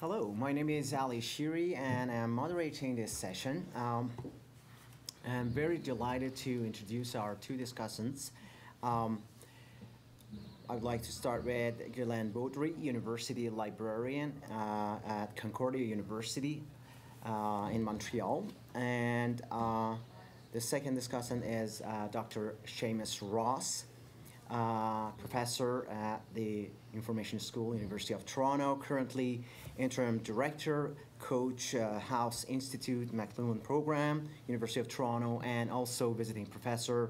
Hello, my name is Ali Shiri and I'm moderating this session. I'm very delighted to introduce our two discussants. I would like to start with Guylaine Beaudry, University Librarian at Concordia University in Montreal. And the second discussant is Dr. Seamus Ross, professor at the Information School, University of Toronto, currently Interim Director, Coach House Institute McLuhan Program, University of Toronto, and also visiting professor,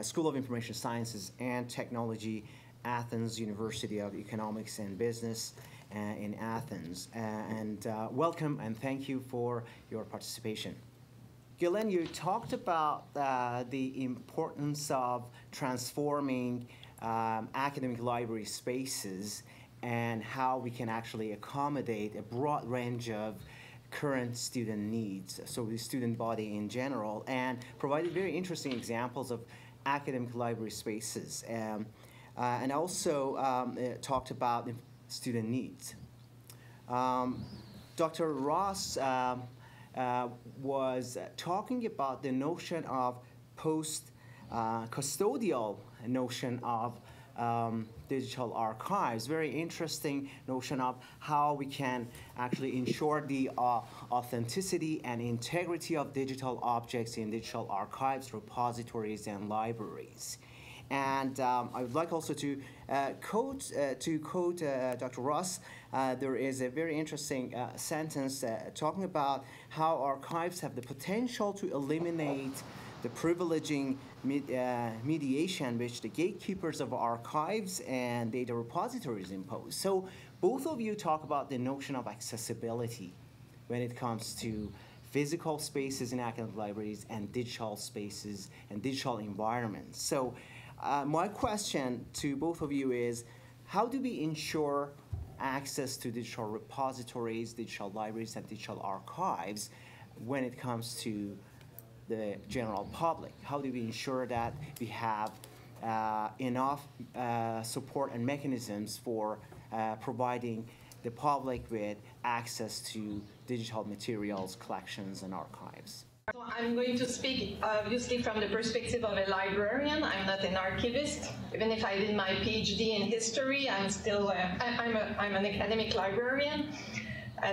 School of Information Sciences and Technology, Athens University of Economics and Business in Athens. Welcome and thank you for your participation. Guylaine, you talked about the importance of transforming academic library spaces and how we can actually accommodate a broad range of current student needs, so the student body in general, and provided very interesting examples of academic library spaces, and also talked about student needs. Dr. Ross was talking about the notion of post-custodial notion of digital archives. Very interesting notion of how we can actually ensure the authenticity and integrity of digital objects in digital archives, repositories, and libraries. And I would like also to quote Dr. Ross. There is a very interesting sentence talking about how archives have the potential to eliminate the privileging mediation which the gatekeepers of archives and data repositories impose. So both of you talk about the notion of accessibility when it comes to physical spaces in academic libraries and digital spaces and digital environments. So my question to both of you is, how do we ensure access to digital repositories, digital libraries, and digital archives when it comes to the general public? How do we ensure that we have enough support and mechanisms for providing the public with access to digital materials, collections, and archives? So I'm going to speak obviously from the perspective of a librarian. I'm not an archivist. Even if I did my PhD in history, I'm still I'm an academic librarian.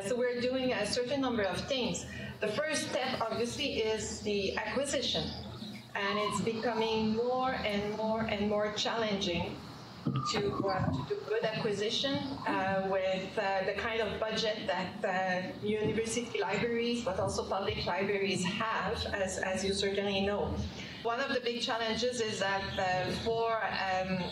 So we're doing a certain number of things. The first step, obviously, is the acquisition, and it's becoming more and more and more challenging to do good acquisition with the kind of budget that university libraries, but also public libraries have, as you certainly know. One of the big challenges is that for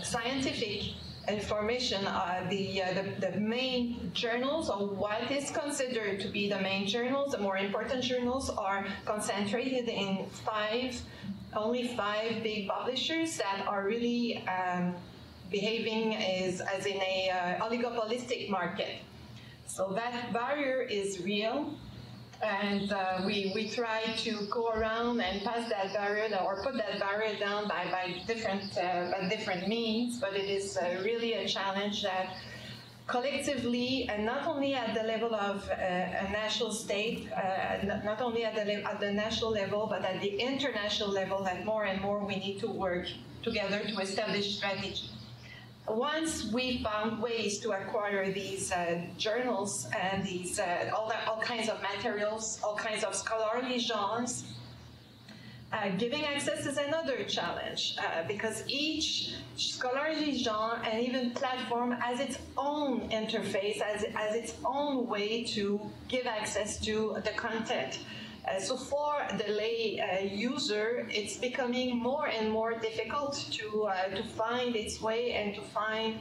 scientific information, the main journals, or what is considered to be the main journals, the more important journals, are concentrated in only five big publishers that are really behaving as in a oligopolistic market. So that barrier is real, and we try to go around and pass that barrier or put that barrier down by different means, but it is really a challenge that collectively, and not only at the level of a national state, not only at the national level, but at the international level, that more and more we need to work together to establish strategy. Once we found ways to acquire these journals and these all kinds of materials, all kinds of scholarly genres, giving access is another challenge because each scholarly genre and even platform has its own interface, has its own way to give access to the content. So for the lay user, it's becoming more and more difficult to find its way and to find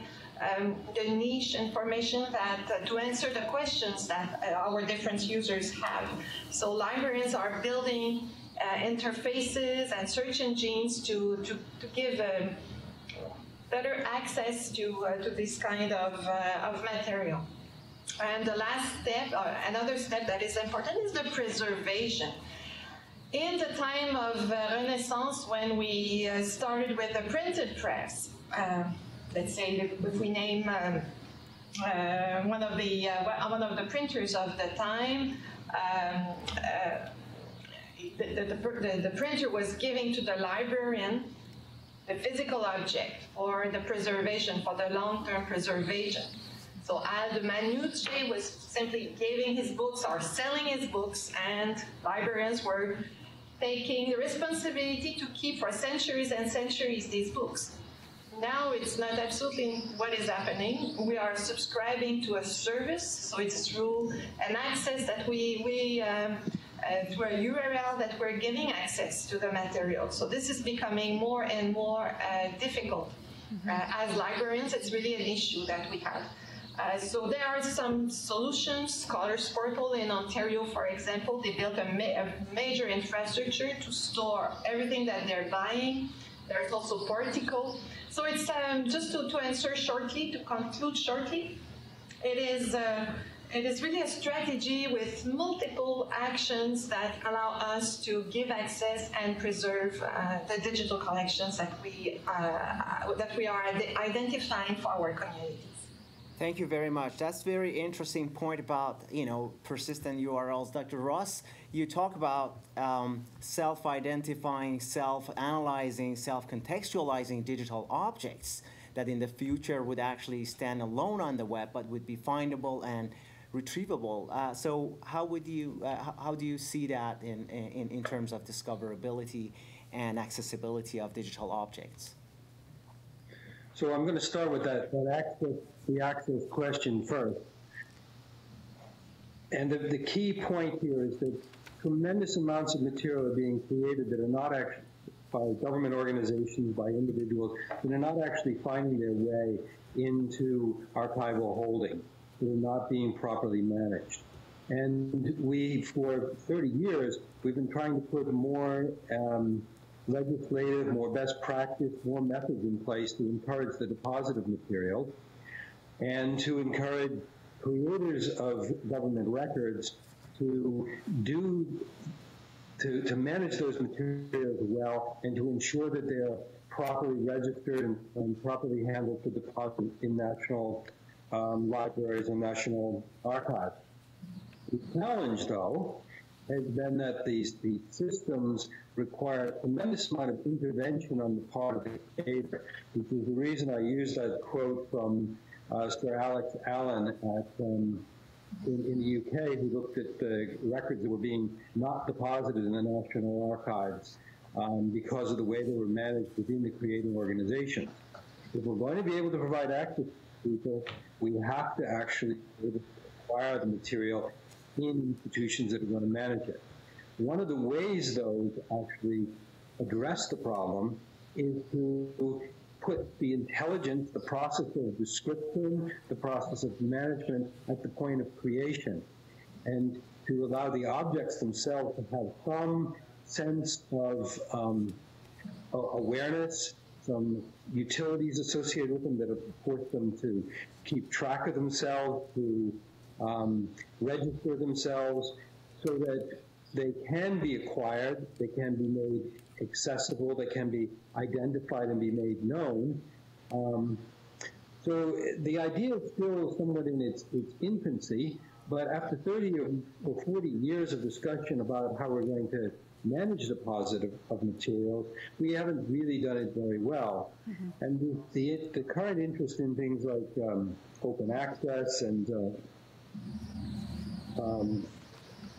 the niche information that to answer the questions that our different users have. So librarians are building interfaces and search engines to give better access to this kind of material. And the last step, another step that is important, is the preservation. In the time of Renaissance, when we started with the printed press, let's say if we name one of the printers of the time. The printer was giving to the librarian the physical object for the preservation, for the long-term preservation. So the Manutier was simply giving his books or selling his books, and librarians were taking the responsibility to keep for centuries and centuries these books. Now it's not absolutely what is happening. We are subscribing to a service, so it's through an access that through a URL that we're giving access to the material. So this is becoming more and more difficult. As librarians, it's really an issue that we have. So there are some solutions. Scholars Portal in Ontario, for example, they built a major infrastructure to store everything that they're buying. There's also Portico. So it's just to answer shortly, to conclude shortly, it is really a strategy with multiple actions that allow us to give access and preserve the digital collections that we are identifying for our communities. Thank you very much. That's a very interesting point about, persistent URLs. Dr. Ross, you talk about self-identifying, self-analyzing, self-contextualizing digital objects that in the future would actually stand alone on the web, but would be findable and retrievable. So how do you see that in terms of discoverability and accessibility of digital objects? So I'm going to start with the access question first. And the key point here is that tremendous amounts of material are being created that are not actually by government organizations, by individuals, that are not actually finding their way into archival holding, that are not being properly managed. And for 30 years, we've been trying to put more legislative, more best practice, more methods in place to encourage the deposit of material and to encourage creators of government records to manage those materials well and to ensure that they're properly registered and properly handled for deposit in national libraries and national archives. The challenge, though, has been that these systems require a tremendous amount of intervention on the part of the creator, which is the reason I used that quote from Sir Alex Allen in the UK, who looked at the records that were being not deposited in the National Archives because of the way they were managed within the creating organizations. If we're going to be able to provide access to people, we have to actually acquire the material in institutions that are going to manage it. One of the ways, though, to actually address the problem is to put the intelligence, the process of description, the process of management at the point of creation, and to allow the objects themselves to have some sense of awareness, some utilities associated with them that have forced them to keep track of themselves, to register themselves, so that they can be acquired, they can be made accessible, they can be identified and be made known. So the idea is still somewhat in its infancy, but after 30 or 40 years of discussion about how we're going to manage the deposit of materials, we haven't really done it very well. Mm-hmm. And the current interest in things like open access and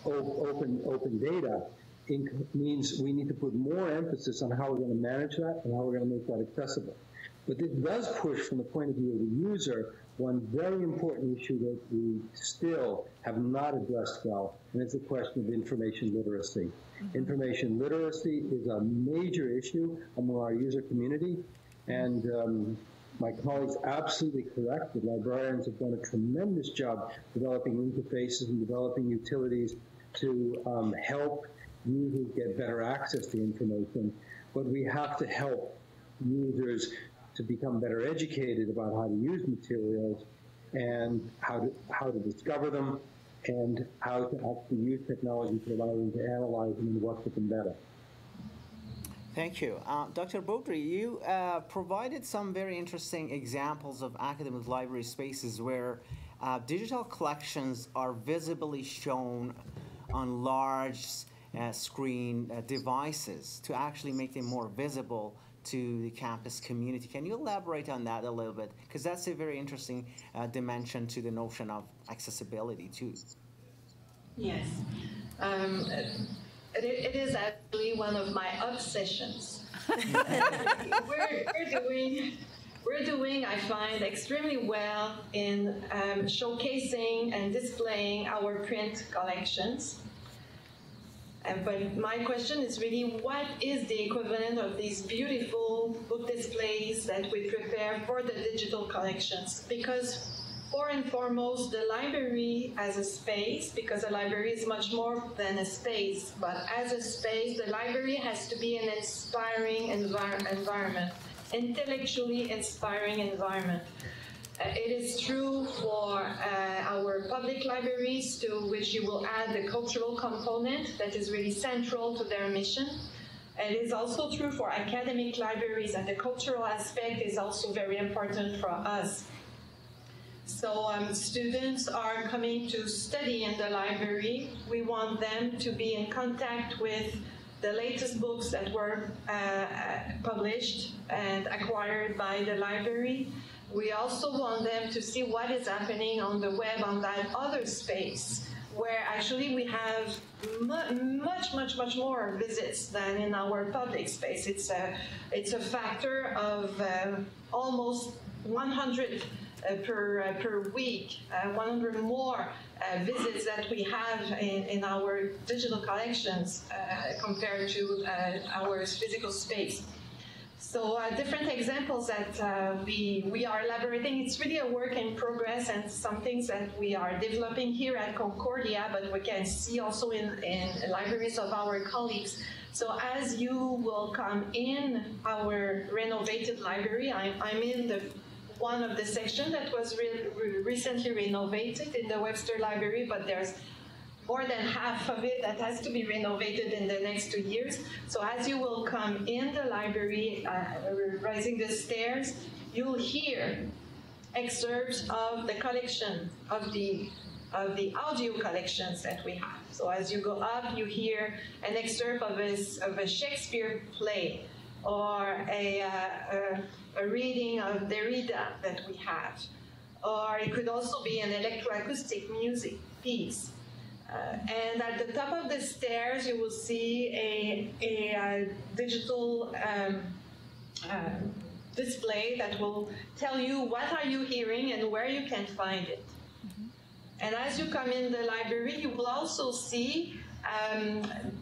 open data means we need to put more emphasis on how we're going to manage that and how we're going to make that accessible. But this does push, from the point of view of the user, one very important issue that we still have not addressed well, and it's the question of information literacy. Mm-hmm. Information literacy is a major issue among our user community, and my colleagues absolutely correct. The librarians have done a tremendous job developing interfaces and developing utilities to help users get better access to information, but we have to help users to become better educated about how to use materials and how to discover them and how to actually use technology to allow them to analyze them and work with them better. Thank you. Dr. Beaudry, you provided some very interesting examples of academic library spaces where digital collections are visibly shown on large screen devices to actually make them more visible to the campus community. Can you elaborate on that a little bit? Because that's a very interesting dimension to the notion of accessibility too. Yes. It is actually one of my obsessions. We're doing, I find, extremely well in showcasing and displaying our print collections. But my question is really, what is the equivalent of these beautiful book displays that we prepare for the digital collections? Because for and foremost, the library as a space, because a library is much more than a space, but as a space, the library has to be an inspiring environment, intellectually inspiring environment. It is true for our public libraries, to which you will add the cultural component that is really central to their mission. It is also true for academic libraries, and the cultural aspect is also very important for us. So students are coming to study in the library. We want them to be in contact with the latest books that were published and acquired by the library. We also want them to see what is happening on the web, on that other space, where actually we have much more visits than in our public space. It's a factor of almost 100 per week, 100 more visits that we have in our digital collections compared to our physical space. So different examples that we are elaborating. It's really a work in progress, and some things that we are developing here at Concordia, but we can see also in libraries of our colleagues. So as you will come in our renovated library, I'm in one of the sections that was recently renovated in the Webster Library, but there's more than half of it that has to be renovated in the next 2 years. So as you will come in the library, rising the stairs, you'll hear excerpts of the collection, of the audio collections that we have. So as you go up, you hear an excerpt of a Shakespeare play, or a reading of Derrida that we have. Or it could also be an electroacoustic music piece. And at the top of the stairs, you will see a digital display that will tell you what are you hearing and where you can find it. Mm-hmm. And as you come in the library, you will also see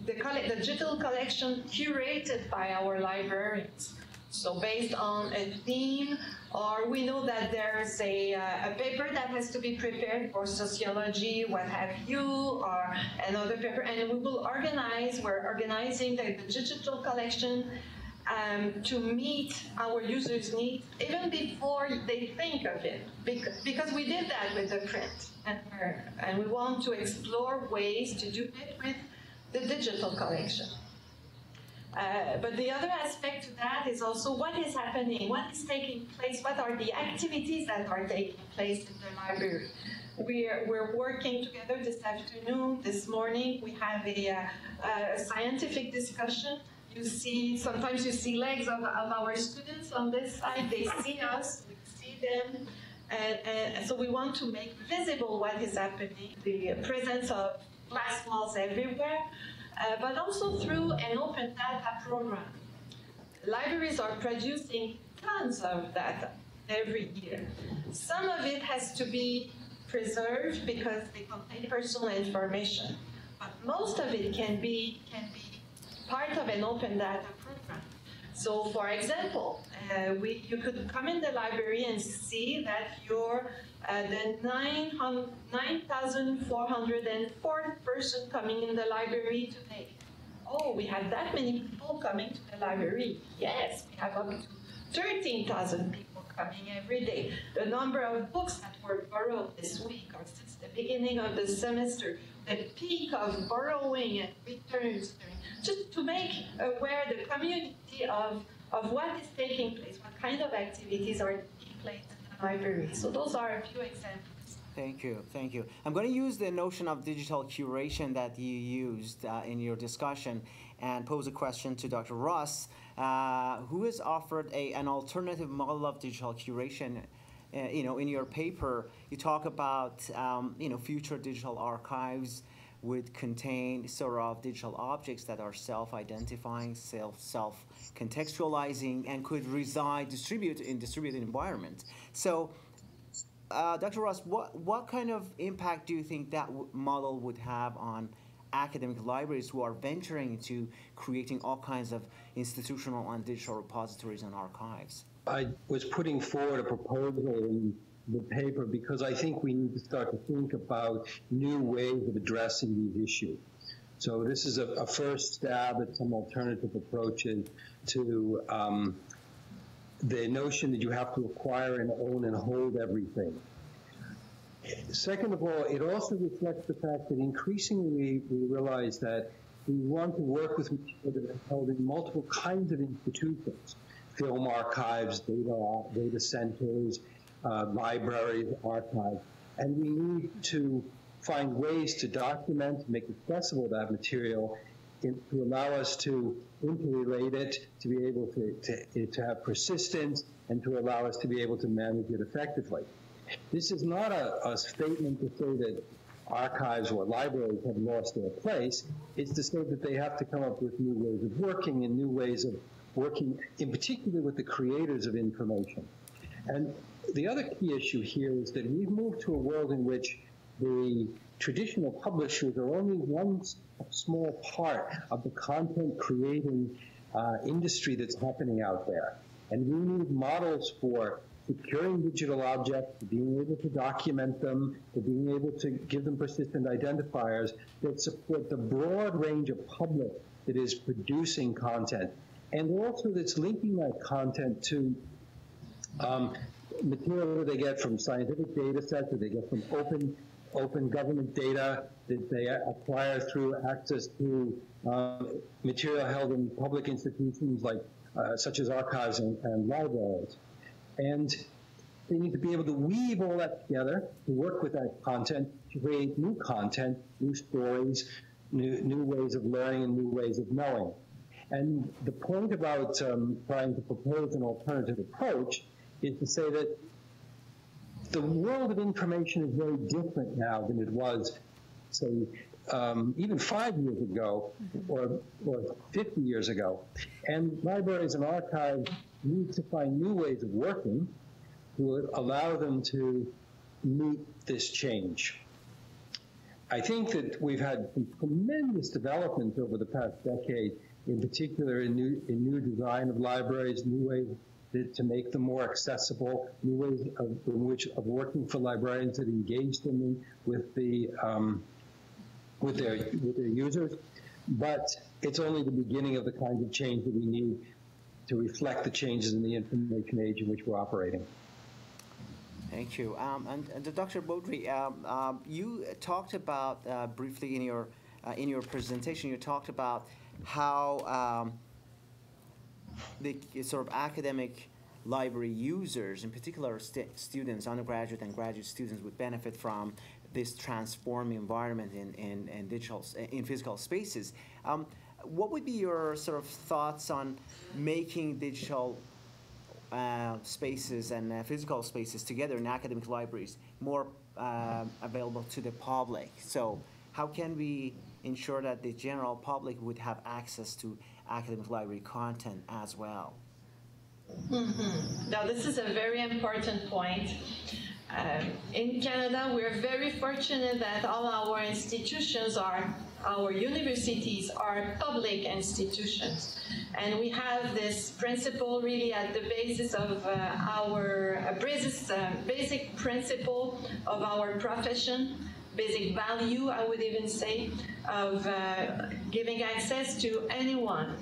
the digital collection curated by our librarians. So based on a theme, or we know that there's a paper that has to be prepared for sociology, what have you, or another paper, and we're organizing the digital collection to meet our users' needs even before they think of it, because we did that with the print, and we want to explore ways to do it with the digital collection. But the other aspect to that is also what is happening, what is taking place, what are the activities that are taking place in the library. We're working together this afternoon, this morning. We have a scientific discussion. Sometimes you see legs of our students on this side. They see us, we see them. And so we want to make visible what is happening, the presence of glass walls everywhere. But also through an open data program. Libraries are producing tons of data every year. Some of it has to be preserved because they contain personal information, but most of it can be part of an open data program. So, for example, you could come in the library and see that you're the 9,404th person coming in the library today. Oh, we have that many people coming to the library. Yes, we have up to 13,000 people coming every day. The number of books that were borrowed this week or since the beginning of the semester, the peak of borrowing and returns, just to make aware the community of what is taking place, what kind of activities are taking place in the library. So those are a few examples. Thank you, thank you. I'm going to use the notion of digital curation that you used in your discussion and pose a question to Dr. Ross, who has offered an alternative model of digital curation. In your paper, you talk about, future digital archives would contain sort of digital objects that are self-identifying, self-contextualizing, and could distribute in distributed environment. So, Dr. Ross, what kind of impact do you think that model would have on academic libraries who are venturing into creating all kinds of institutional and digital repositories and archives? I was putting forward a proposal in the paper because I think we need to start to think about new ways of addressing these issues. So this is a first stab at some alternative approaches to the notion that you have to acquire and own and hold everything. Second of all, it also reflects the fact that increasingly we realize that we want to work with material that are held in multiple kinds of institutions: film archives, data centers, libraries, archives. And we need to find ways to document, make accessible that material to allow us to interrelate it, to be able to have persistence, and to allow us to be able to manage it effectively. This is not a statement to say that archives or libraries have lost their place. It's to say that they have to come up with new ways of working and new ways of working, in particular with the creators of information. And the other key issue here is that we've moved to a world in which the traditional publishers are only one small part of the content creating industry that's happening out there. And we need models for securing digital objects, to being able to document them, to being able to give them persistent identifiers that support the broad range of public that is producing content, and also that's linking that content to material that they get from scientific data sets, that they get from open government data, that they acquire through access to material held in public institutions like such as archives and libraries. And they need to be able to weave all that together, to work with that content, to create new content, new stories, new ways of learning, and new ways of knowing. And the point about trying to propose an alternative approach is to say that the world of information is very different now than it was, say, even 5 years ago or 50 years ago. And libraries and archives need to find new ways of working to allow them to meet this change. I think that we've had some tremendous developments over the past decade, in particular in new design of libraries, new ways to make them more accessible, new ways of working for librarians that engage them with their users. But it's only the beginning of the kinds of change that we need to reflect the changes in the information age in which we're operating. Thank you. And Dr. Beaudry, you talked about briefly in your presentation. You talked about how the sort of academic library users, in particular students, undergraduate and graduate students, would benefit from this transformed environment in physical spaces. What would be your sort of thoughts on making digital spaces and physical spaces together in academic libraries more available to the public? So how can we ensure that the general public would have access to academic library content as well? Now, this is a very important point. In Canada, we're very fortunate that all our institutions our universities are public institutions. And we have this principle really at the basis of our basic principle of our profession, basic value, I would even say, of giving access to anyone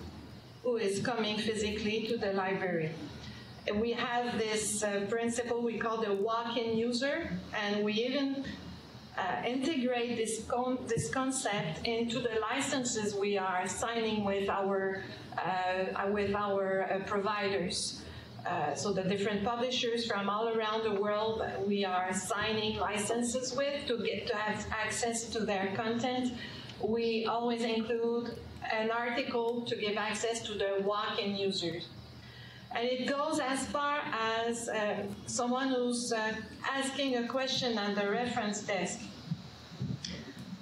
who is coming physically to the library. We have this principle we call the walk-in user, and we even integrate this concept into the licenses we are signing with our providers. So the different publishers from all around the world we are signing licenses with to have access to their content. We always include an article to give access to the walk-in users. And it goes as far as someone who's asking a question at the reference desk.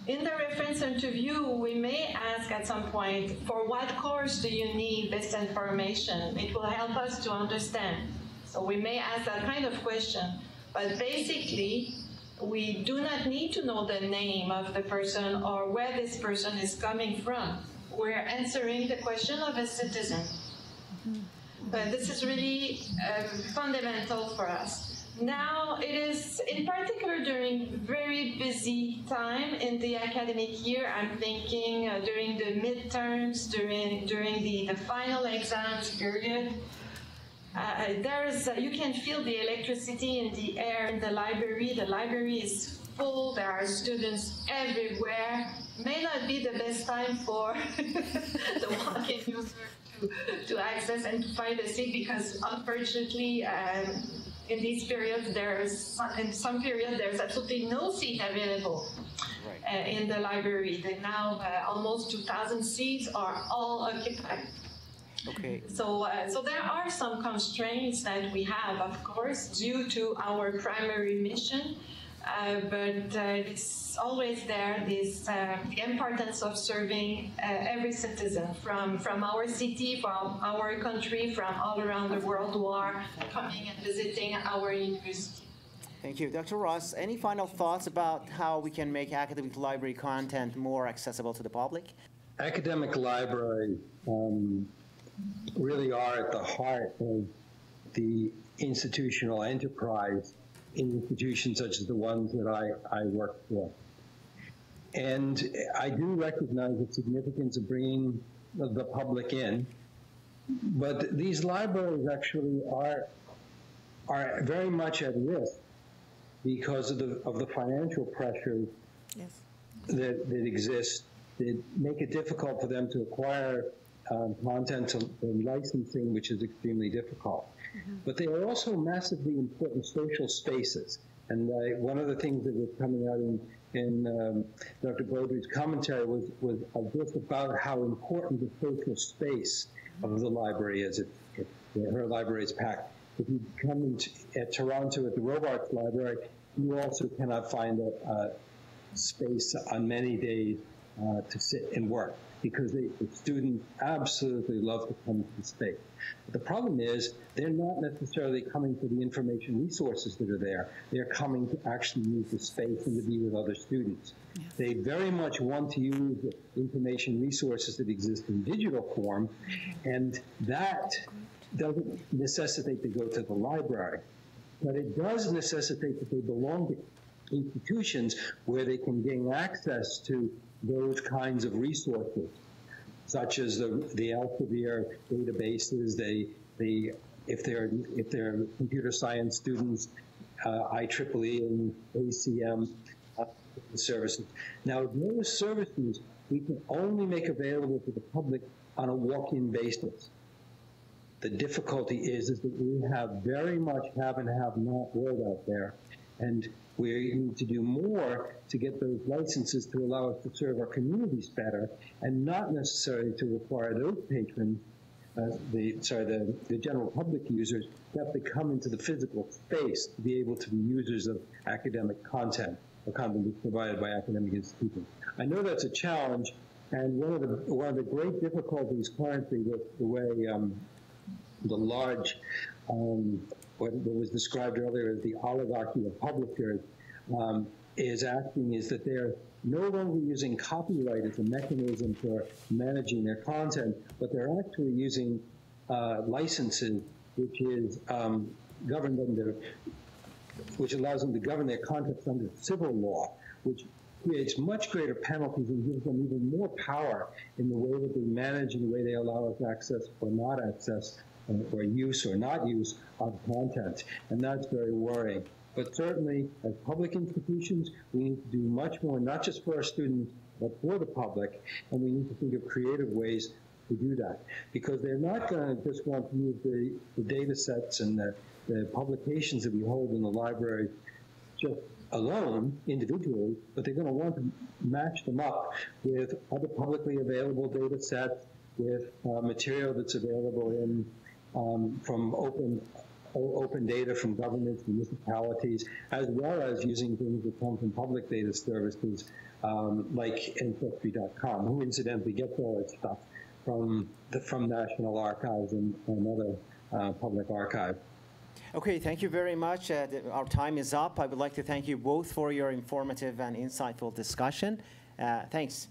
In the reference interview, we may ask at some point, for what course do you need this information? It will help us to understand. So we may ask that kind of question. But basically, we do not need to know the name of the person or where this person is coming from. We're answering the question of a citizen. But this is really fundamental for us. Now, it is, in particular, during very busy time in the academic year, I'm thinking during the midterms, during the final exams period, you can feel the electricity in the air in the library. The library is full, there are students everywhere. May not be the best time for the walk-in user to access and to find a seat, because unfortunately, in these periods, in some periods, there's absolutely no seat available in the library. Now, almost 2,000 seats are all occupied. Okay. So there are some constraints that we have, of course, due to our primary mission. But it's always there, the importance of serving every citizen from our city, from our country, from all around the world who are coming and visiting our university. Thank you. Dr. Ross, any final thoughts about how we can make academic library content more accessible to the public? Academic libraries really are at the heart of the institutional enterprise in institutions such as the ones that I work for. And I do recognize the significance of bringing the public in, but these libraries actually are very much at risk because of the financial pressures that exist that make it difficult for them to acquire content and licensing, which is extremely difficult. But they are also massively important social spaces. And one of the things that was coming out in Dr. Beaudry's commentary was just about how important the social space of the library is. Her library is packed. If you come at Toronto at the Robarts Library, you also cannot find a space on many days to sit and work, because the students absolutely love to come to the space. But the problem is they're not necessarily coming for the information resources that are there. They're coming to actually use the space and to be with other students. Yes. They very much want to use the information resources that exist in digital form, and that doesn't necessitate they go to the library. But it does necessitate that they belong to institutions where they can gain access to those kinds of resources, such as the Elsevier databases. If they're computer science students, IEEE and ACM services. Now, those services we can only make available to the public on a walk-in basis. The difficulty is that we have very much have and have not world out there, and we need to do more to get those licenses to allow us to serve our communities better, and not necessarily to require those patrons, the general public users, to have to come into the physical space to be able to be users of academic content, or content that's provided by academic institutions. I know that's a challenge, and one of the great difficulties currently with the way the large what was described earlier as the oligarchy of publishers is that they're no longer using copyright as a mechanism for managing their content, but they're actually using licenses, which is governed under, which allows them to govern their content under civil law, which creates much greater penalties and gives them even more power in the way that they manage and the way they allow us access or not access or use or not use of content. And that's very worrying. But certainly, as public institutions, we need to do much more, not just for our students, but for the public, and we need to think of creative ways to do that. Because they're not going to just want to use the data sets and the publications that we hold in the library just alone, individually, but they're going to want to match them up with other publicly available data sets, with material that's available in from open data from governments, municipalities, as well as using things that come from public data services like Ancestry.com, who incidentally gets all that stuff from National Archives and other public archives. Okay, thank you very much. Our time is up. I would like to thank you both for your informative and insightful discussion. Thanks.